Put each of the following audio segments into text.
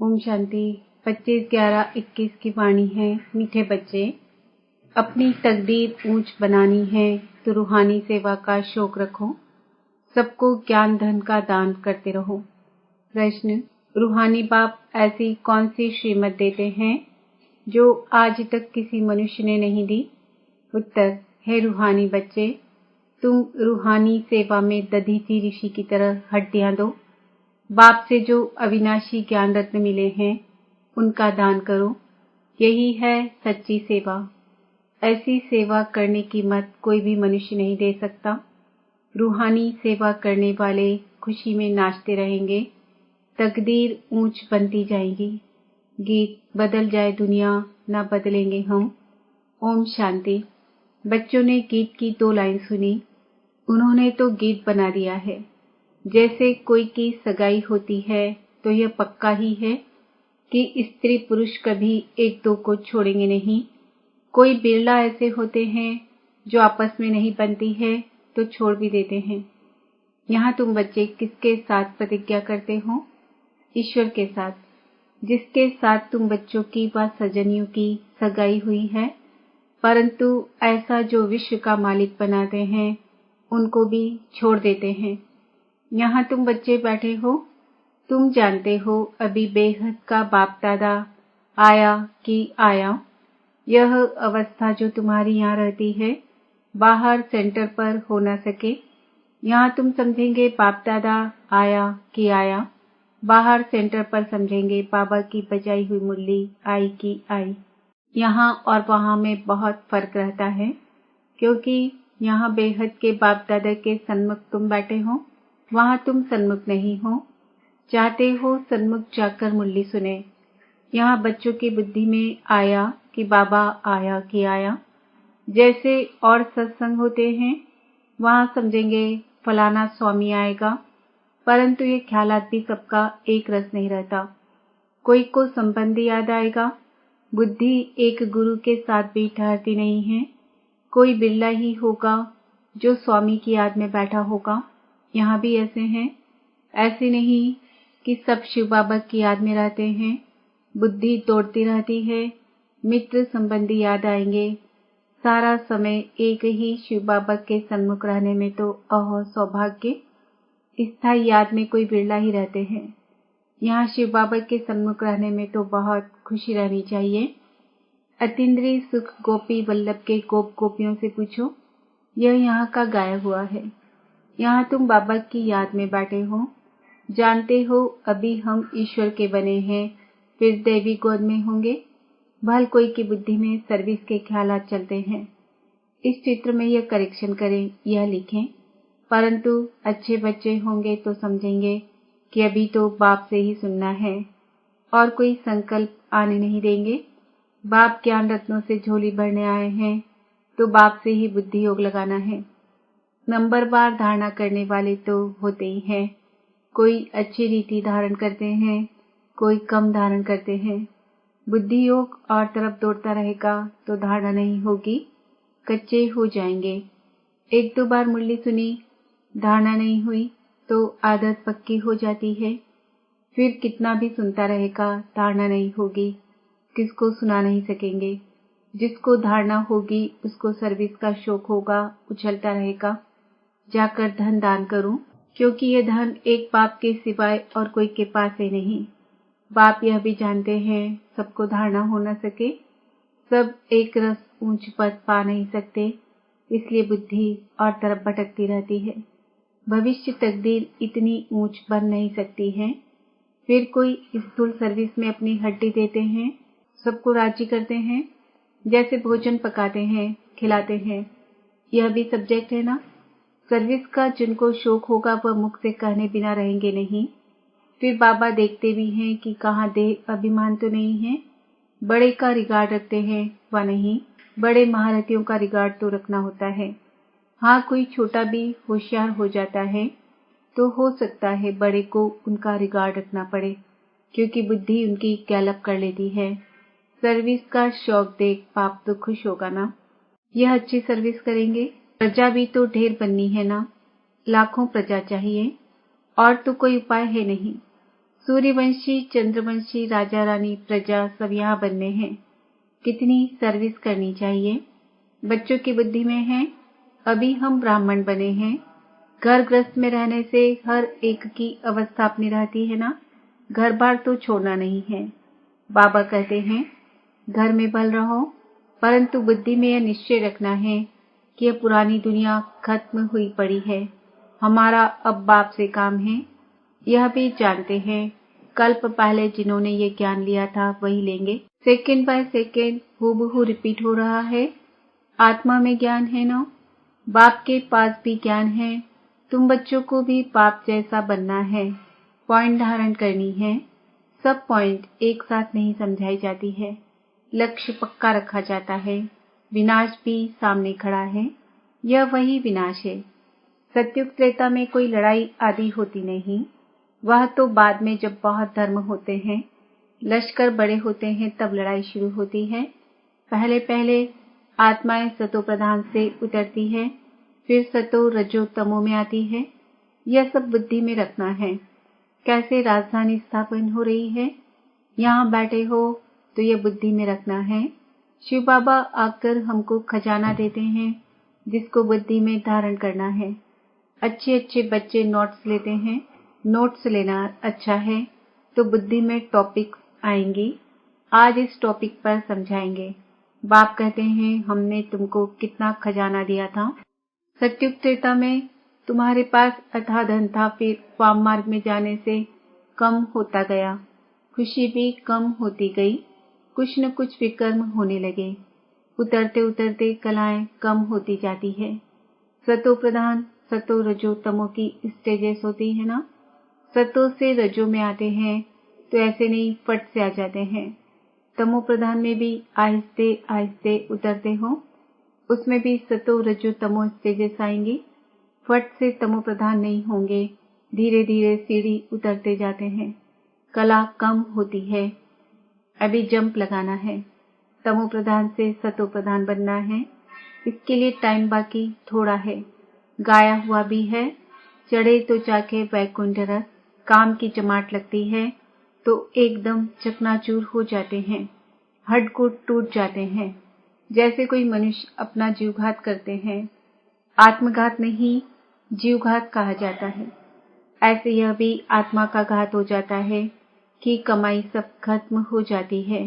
ओम शांति। 25/11/21 की वाणी है। मीठे बच्चे, अपनी तकदीर ऊंच बनानी है तो रूहानी सेवा का शौक रखो। सबको ज्ञान धन का दान करते रहो। प्रश्न, रूहानी बाप ऐसी कौन सी श्रीमत देते हैं जो आज तक किसी मनुष्य ने नहीं दी? उत्तर है, रूहानी बच्चे, तुम रूहानी सेवा में दधीचि ऋषि की तरह हड्डियां दो। बाप से जो अविनाशी ज्ञान रत्न मिले हैं उनका दान करो। यही है सच्ची सेवा। ऐसी सेवा करने की मत कोई भी मनुष्य नहीं दे सकता। रूहानी सेवा करने वाले खुशी में नाचते रहेंगे। तकदीर ऊंच बनती जाएगी। गीत बदल जाए दुनिया, न बदलेंगे हम। ओम शांति। बच्चों ने गीत की 2 लाइन सुनी, उन्होंने तो गीत बना दिया है। जैसे कोई की सगाई होती है तो यह पक्का ही है कि स्त्री पुरुष कभी एक दो को छोड़ेंगे नहीं। कोई बिरला ऐसे होते हैं जो आपस में नहीं बनती है तो छोड़ भी देते हैं। यहाँ तुम बच्चे किसके साथ प्रतिज्ञा करते हो? ईश्वर के साथ, जिसके साथ तुम बच्चों की व सजनियों की सगाई हुई है। परंतु ऐसा जो विश्व का मालिक बनाते हैं उनको भी छोड़ देते हैं। यहाँ तुम बच्चे बैठे हो, तुम जानते हो अभी बेहद का बाप दादा आया कि आया। यह अवस्था जो तुम्हारी यहाँ रहती है बाहर सेंटर पर हो न सके। यहाँ तुम समझेंगे बाप दादा आया कि आया, बाहर सेंटर पर समझेंगे बाबा की बजाई हुई मुरली आई कि आई। यहाँ और वहाँ में बहुत फर्क रहता है, क्योंकि यहाँ बेहद के बाप दादा के सन्मुख तुम बैठे हो, वहाँ तुम सन्मुख नहीं हो। चाहते हो सन्मुख जाकर मुरली सुने। यहाँ बच्चों की बुद्धि में आया कि बाबा आया कि आया। जैसे और सत्संग होते हैं वहाँ समझेंगे फलाना स्वामी आएगा, परंतु ये ख्यालात भी सबका एक रस नहीं रहता। कोई को संबंधी याद आएगा, बुद्धि एक गुरु के साथ भी ठहरती नहीं है। कोई बिरला ही होगा जो स्वामी की याद में बैठा होगा। यहाँ भी ऐसे हैं। ऐसे नहीं कि सब शिव बाबा की याद में रहते हैं। बुद्धि दौड़ती रहती है, मित्र संबंधी याद आएंगे। सारा समय एक ही शिव बाबा के सन्मुख रहने में तो सौभाग्य। स्थायी याद में कोई बिरला ही रहते हैं। यहाँ शिव बाबा के सन्मुख रहने में तो बहुत खुशी रहनी चाहिए। अतीन्द्रिय सुख गोपी वल्लभ के गोप गोपियों से पूछो, यह यहाँ का गाया हुआ है। यहाँ तुम बाबा की याद में बैठे हो। जानते हो अभी हम ईश्वर के बने हैं, फिर देवी गोद में होंगे। भल कोई की बुद्धि में सर्विस के ख्यालात चलते हैं। इस चित्र में यह करेक्शन करें, यह लिखें। परंतु अच्छे बच्चे होंगे तो समझेंगे कि अभी तो बाप से ही सुनना है और कोई संकल्प आने नहीं देंगे। बाप ज्ञान रत्नों से झोली भरने आए हैं तो बाप से ही बुद्धि योग लगाना है। नंबरवार धारणा करने वाले तो होते ही हैं। कोई अच्छी रीति धारण करते हैं, कोई कम धारण करते हैं। बुद्धि योग और तरफ दौड़ता रहेगा तो धारणा नहीं होगी, कच्चे हो जाएंगे। 1-2 बार मुरली सुनी, धारणा नहीं हुई तो आदत पक्की हो जाती है। फिर कितना भी सुनता रहेगा, धारणा नहीं होगी, किसको सुना नहीं सकेंगे। जिसको धारणा होगी उसको सर्विस का शौक होगा, उछलता रहेगा। जाकर धन दान करूं, क्योंकि यह धन एक बाप के सिवाय और कोई के पास है नहीं। बाप यह भी जानते हैं सबको धारणा हो न सके, सब एक रस ऊंच पद पा नहीं सकते, इसलिए बुद्धि और तरफ भटकती रहती है। भविष्य तकदीर इतनी ऊंच बन नहीं सकती है। फिर कोई स्थूल सर्विस में अपनी हड्डी देते हैं, सबको राजी करते हैं। जैसे भोजन पकाते हैं, खिलाते हैं, यह भी सब्जेक्ट है ना। सर्विस का जिनको शौक होगा वह मुख से कहने बिना रहेंगे नहीं। फिर बाबा देखते भी हैं कि कहाँ देह अभिमान तो नहीं है। बड़े का रिगार्ड रखते हैं व नहीं, बड़े महारथियों का रिगार्ड तो रखना होता है। हाँ, कोई छोटा भी होशियार हो जाता है तो हो सकता है बड़े को उनका रिगार्ड रखना पड़े, क्योंकि बुद्धि उनकी गैलप कर लेती है। सर्विस का शौक देख बाप तो खुश होगा ना। यह अच्छी सर्विस करेंगे। प्रजा भी तो ढेर बननी है ना, लाखों प्रजा चाहिए और तो कोई उपाय है नहीं। सूर्यवंशी, चंद्रवंशी, राजा रानी, प्रजा सब यहाँ बनने हैं। कितनी सर्विस करनी चाहिए। बच्चों की बुद्धि में है, अभी हम ब्राह्मण बने हैं। घर गृहस्थ में रहने से हर एक की अवस्था अपनी रहती है ना, घर बार तो छोड़ना नहीं है। बाबा कहते हैं घर में बल रहो, परंतु बुद्धि में यह निश्चय रखना है कि यह पुरानी दुनिया खत्म हुई पड़ी है। हमारा अब बाप से काम है। यह भी जानते हैं कल्प पहले जिन्होंने ये ज्ञान लिया था वही लेंगे। सेकेंड बाय सेकेंड हूबहू रिपीट हो रहा है। आत्मा में ज्ञान है ना, बाप के पास भी ज्ञान है। तुम बच्चों को भी बाप जैसा बनना है, पॉइंट धारण करनी है। सब पॉइंट एक साथ नहीं समझाई जाती है, लक्ष्य पक्का रखा जाता है। विनाश भी सामने खड़ा है, यह वही विनाश है। सत्युग त्रेता में कोई लड़ाई आदि होती नहीं, वह तो बाद में जब बहुत धर्म होते हैं, लश्कर बड़े होते हैं तब लड़ाई शुरू होती है। पहले पहले आत्माएं सतो प्रधान से उतरती है, फिर सतो रजो तमो में आती है। यह सब बुद्धि में रखना है। कैसे राजधानी स्थापन हो रही है, यहाँ बैठे हो तो यह बुद्धि में रखना है। शिव बाबा आकर हमको खजाना देते हैं जिसको बुद्धि में धारण करना है। अच्छे अच्छे बच्चे नोट्स लेते हैं। नोट्स लेना अच्छा है तो बुद्धि में टॉपिक्स आएंगी। आज इस टॉपिक पर समझाएंगे। बाप कहते हैं हमने तुमको कितना खजाना दिया था। सत्युग त्रेता में तुम्हारे पास अथाह धन था, फिर वाम मार्ग में जाने से कम होता गया, खुशी भी कम होती गई, कुछ न कुछ विकर्म होने लगे। उतरते उतरते कलाएं कम होती जाती है। सतो प्रधान, सतो रजो तमो की स्टेजेस होती है ना। सतो से रजो में आते हैं तो ऐसे नहीं फट से आ जाते हैं। तमो प्रधान में भी आहिस्ते आहिस्ते उतरते हो, उसमें भी सतो रजो तमो स्टेजेस आएंगी। फट से तमो प्रधान नहीं होंगे, धीरे धीरे सीढ़ी उतरते जाते हैं। कला कम होती है, अभी जंप लगाना है। तमो प्रधान से सतो प्रधान बनना है, इसके लिए टाइम बाकी थोड़ा है। गाया हुआ भी है, चढ़े तो चाके वैकुंठ रस। काम की जमाट लगती है तो एकदम चकनाचूर हो जाते हैं, हड्ड टूट जाते हैं। जैसे कोई मनुष्य अपना जीवघात करते हैं, आत्मघात नहीं जीवघात कहा जाता है। ऐसे यह भी आत्मा का घात हो जाता है कि कमाई सब खत्म हो जाती है।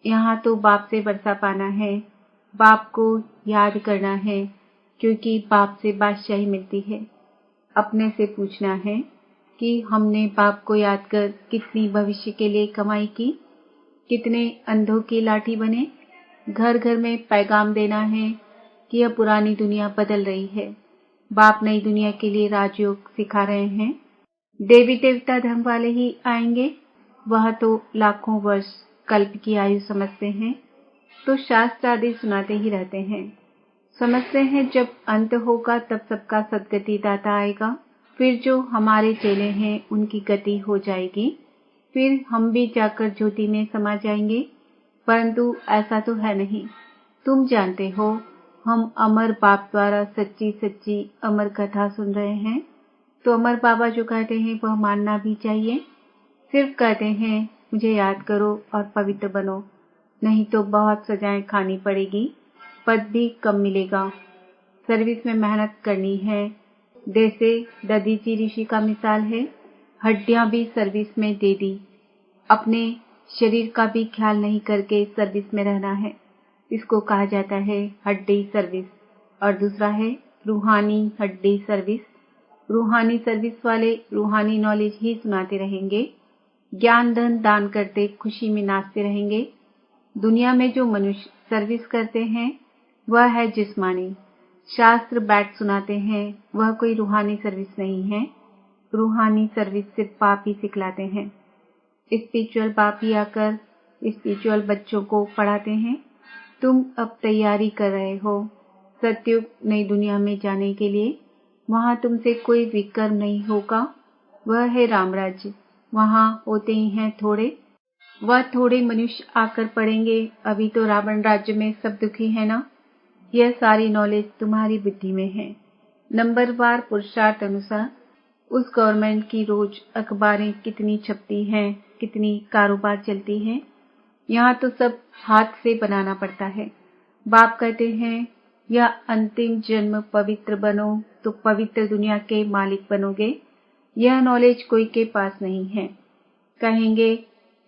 यहाँ तो बाप से बरसा पाना है, बाप को याद करना है, क्योंकि बाप से बादशाही मिलती है। अपने से पूछना है कि हमने बाप को याद कर कितनी भविष्य के लिए कमाई की, कितने अंधों की लाठी बने। घर घर में पैगाम देना है कि यह पुरानी दुनिया बदल रही है। बाप नई दुनिया के लिए राजयोग सिखा रहे हैं। देवी देवता धर्म वाले ही आएंगे, वह तो लाखों वर्ष कल्प की आयु समझते हैं, तो शास्त्र आदि सुनाते ही रहते हैं। समझते हैं जब अंत होगा तब सबका सदगति दाता आएगा, फिर जो हमारे चेले हैं उनकी गति हो जाएगी, फिर हम भी जाकर ज्योति में समा जाएंगे। परंतु ऐसा तो है नहीं। तुम जानते हो हम अमर बाप द्वारा सच्ची सच्ची अमर कथा सुन रहे हैं, तो अमर बाबा जो कहते हैं वह मानना भी चाहिए। सिर्फ कहते हैं मुझे याद करो और पवित्र बनो, नहीं तो बहुत सजाएं खानी पड़ेगी, पद भी कम मिलेगा। सर्विस में मेहनत करनी है। जैसे ददीची ऋषि का मिसाल है, हड्डियां भी सर्विस में दे दी, अपने शरीर का भी ख्याल नहीं करके सर्विस में रहना है। इसको कहा जाता है हड्डी सर्विस। और दूसरा है रूहानी हड्डी सर्विस। रूहानी सर्विस वाले रूहानी नॉलेज ही सुनाते रहेंगे, ज्ञान धन दान करते खुशी में नाचते रहेंगे। दुनिया में जो मनुष्य सर्विस करते हैं वह है जिस्मानी। शास्त्र बैठ सुनाते हैं, वह कोई रूहानी सर्विस नहीं है। रूहानी सर्विस सिर्फ बाप ही सिखलाते हैं। स्पिरिचुअल बाप ही आकर स्पिरिचुअल बच्चों को पढ़ाते हैं। तुम अब तैयारी कर रहे हो सत्युग नई दुनिया में जाने के लिए। वहाँ तुमसे कोई विकर्म नहीं होगा, वह है रामराज्य। वहाँ होते ही हैं थोड़े, वह थोड़े मनुष्य आकर पढ़ेंगे। अभी तो रावण राज्य में सब दुखी है ना। यह सारी नॉलेज तुम्हारी बुद्धि में है। नंबरवार पुरुषार्थ अनुसार उस गवर्नमेंट की रोज अखबारें कितनी छपती हैं, कितनी कारोबार चलती है। यहाँ तो सब हाथ से बनाना पड़ता है। बाप कहते हैं यह अंतिम जन्म पवित्र बनो तो पवित्र दुनिया के मालिक बनोगे। यह नॉलेज कोई के पास नहीं है। कहेंगे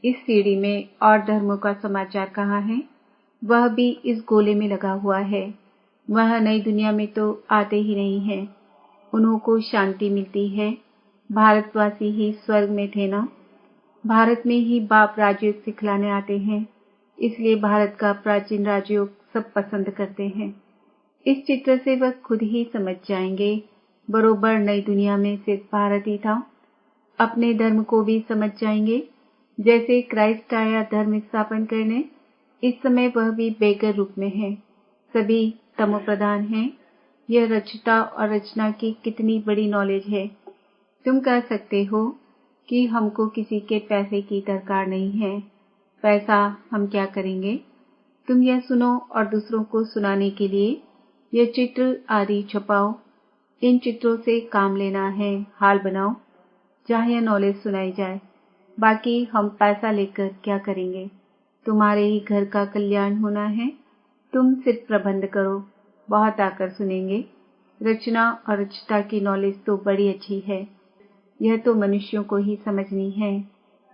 इस सीढ़ी में और धर्मों का समाचार कहाँ है? वह भी इस गोले में लगा हुआ है। वह नई दुनिया में तो आते ही नहीं है। उन्हों को शांति मिलती है। भारतवासी ही स्वर्ग में थे ना। भारत में ही बाप राजयोग सिखलाने आते हैं, इसलिए भारत का प्राचीन राजयोग सब पसंद करते हैं। इस चित्र से वह खुद ही समझ जाएंगे बरोबर नई दुनिया में सिर्फ भारत ही था। अपने धर्म को भी समझ जाएंगे। जैसे क्राइस्ट आया धर्म स्थापन करने, इस समय वह भी बेगर रूप में है। सभी तमोप्रधान हैं। यह रचता और रचना की कितनी बड़ी नॉलेज है। तुम कह सकते हो कि हमको किसी के पैसे की दरकार नहीं है। पैसा हम क्या करेंगे? तुम यह सुनो और दूसरों को सुनाने के लिए यह चित्र आदि छपाओ। इन चित्रों से काम लेना है, हाल बनाओ जहाँ यह नॉलेज सुनाई जाए। बाकी हम पैसा लेकर क्या करेंगे? तुम्हारे ही घर का कल्याण होना है। तुम सिर्फ प्रबंध करो, बहुत आकर सुनेंगे। रचना और रचता की नॉलेज तो बड़ी अच्छी है। यह तो मनुष्यों को ही समझनी है।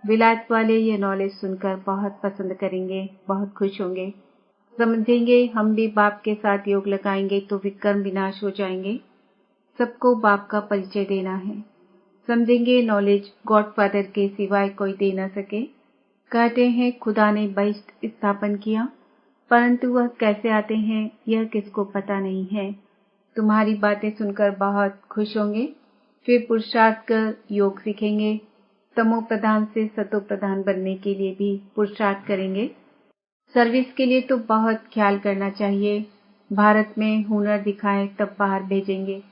विलायत वाले यह नॉलेज सुनकर बहुत पसंद करेंगे, बहुत खुश होंगे। समझेंगे हम भी बाप के साथ योग लगाएंगे तो विकर्म विनाश हो जाएंगे। सबको बाप का परिचय देना है। समझेंगे नॉलेज गॉडफादर के सिवाय कोई दे न सके। कहते हैं खुदा ने बहिष्ठ स्थापन किया, परंतु वह कैसे आते हैं यह किसको पता नहीं है। तुम्हारी बातें सुनकर बहुत खुश होंगे। फिर पुरुषार्थ कर योग सीखेंगे। तमो प्रधान से सतो प्रधान बनने के लिए भी पुरुषार्थ करेंगे। सर्विस के लिए तो बहुत ख्याल करना चाहिए। भारत में हुनर दिखाएं तब बाहर भेजेंगे।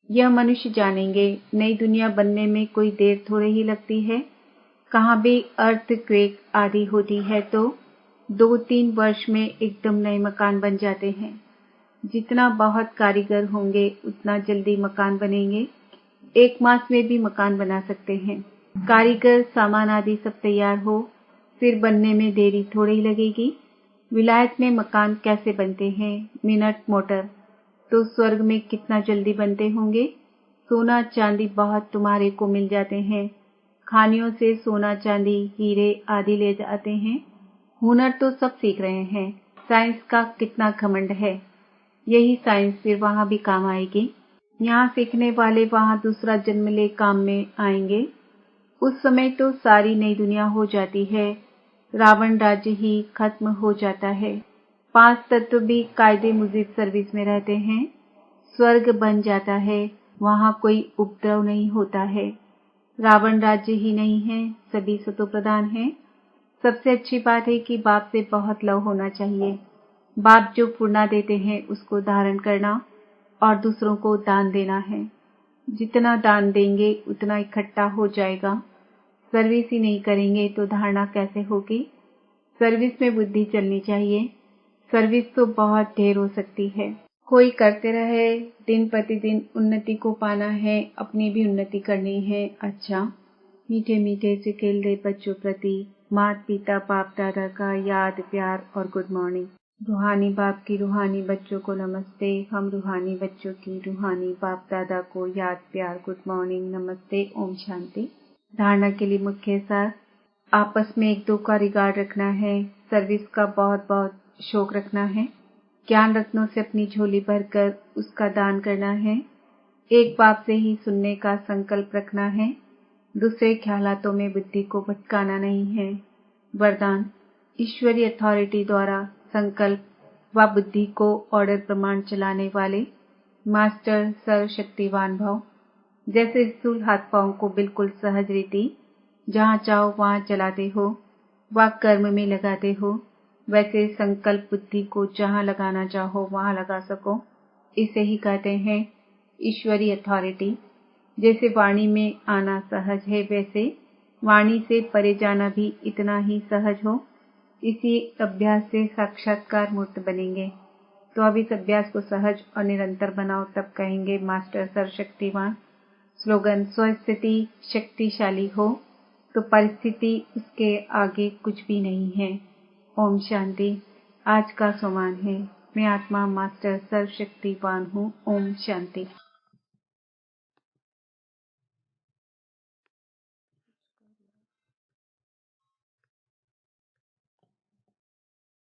यह मनुष्य जानेंगे नई दुनिया बनने में कोई देर थोड़े ही लगती है। कहाँ भी अर्थक्वेक आदि होती है तो 2-3 वर्ष में एकदम नए मकान बन जाते हैं। जितना बहुत कारीगर होंगे उतना जल्दी मकान बनेंगे। 1 मास में भी मकान बना सकते हैं। कारीगर सामान आदि सब तैयार हो, फिर बनने में देरी थोड़ी ही लगेगी। विलायत में मकान कैसे बनते हैं? Minute motor. तो स्वर्ग में कितना जल्दी बनते होंगे। सोना चांदी बहुत तुम्हारे को मिल जाते हैं। खानियों से सोना चांदी हीरे आदि ले जाते हैं। हुनर तो सब सीख रहे हैं। साइंस का कितना घमंड है। यही साइंस फिर वहाँ भी काम आएगी। यहाँ सीखने वाले वहाँ दूसरा जन्म ले काम में आएंगे। उस समय तो सारी नई दुनिया हो जाती है। रावण राज्य ही खत्म हो जाता है। 5 तत्व भी कायदे मुजीब सर्विस में रहते हैं। स्वर्ग बन जाता है। वहाँ कोई उपद्रव नहीं होता है। रावण राज्य ही नहीं है, सभी सतोप्रधान हैं। सबसे अच्छी बात है कि बाप से बहुत लव होना चाहिए। बाप जो पूर्णा देते हैं उसको धारण करना और दूसरों को दान देना है। जितना दान देंगे उतना इकट्ठा हो जाएगा। सर्विस ही नहीं करेंगे तो धारणा कैसे होगी? सर्विस में बुद्धि चलनी चाहिए। सर्विस तो बहुत ढेर हो सकती है। कोई करते रहे, दिन प्रतिदिन उन्नति को पाना है, अपनी भी उन्नति करनी है। अच्छा, मीठे मीठे सिकेल दे बच्चों प्रति माता पिता बाप दादा का याद प्यार और गुड मॉर्निंग। रूहानी बाप की रूहानी बच्चों को नमस्ते। हम रूहानी बच्चों की रूहानी बाप दादा को याद प्यार गुड मॉर्निंग, नमस्ते, ओम शांति। धारणा के लिए मुख्य सार, आपस में एक दो का रिगार्ड रखना है। सर्विस का बहुत बहुत शौक रखना है। ज्ञान रत्नों से अपनी झोली भरकर उसका दान करना है। एक बाप से ही सुनने का संकल्प रखना है। दूसरे ख्यालातों में बुद्धि को भटकाना नहीं है। वरदान, ईश्वरीय अथॉरिटी द्वारा संकल्प व बुद्धि को ऑर्डर प्रमाण चलाने वाले मास्टर सर्वशक्तिवान भव। जैसे स्थूल हाथ पांव को बिल्कुल सहज रीति जहाँ चाहो वहाँ चलाते हो व कर्म में लगाते हो, वैसे संकल्प बुद्धि को जहाँ लगाना चाहो वहाँ लगा सको। इसे ही कहते हैं ईश्वरीय अथॉरिटी। जैसे वाणी में आना सहज है, वैसे वाणी से परे जाना भी इतना ही सहज हो। इसी अभ्यास से साक्षात्कार मूर्त बनेंगे। तो अब इस अभ्यास को सहज और निरंतर बनाओ, तब कहेंगे मास्टर सर्वशक्तिवान। स्लोगन स्वस्थिति शक्तिशाली हो तो परिस्थिति उसके आगे कुछ भी नहीं है। ओम शांति। आज का सोमान है, मैं आत्मा मास्टर सर्वशक्तिवान हूँ। ओम शांति।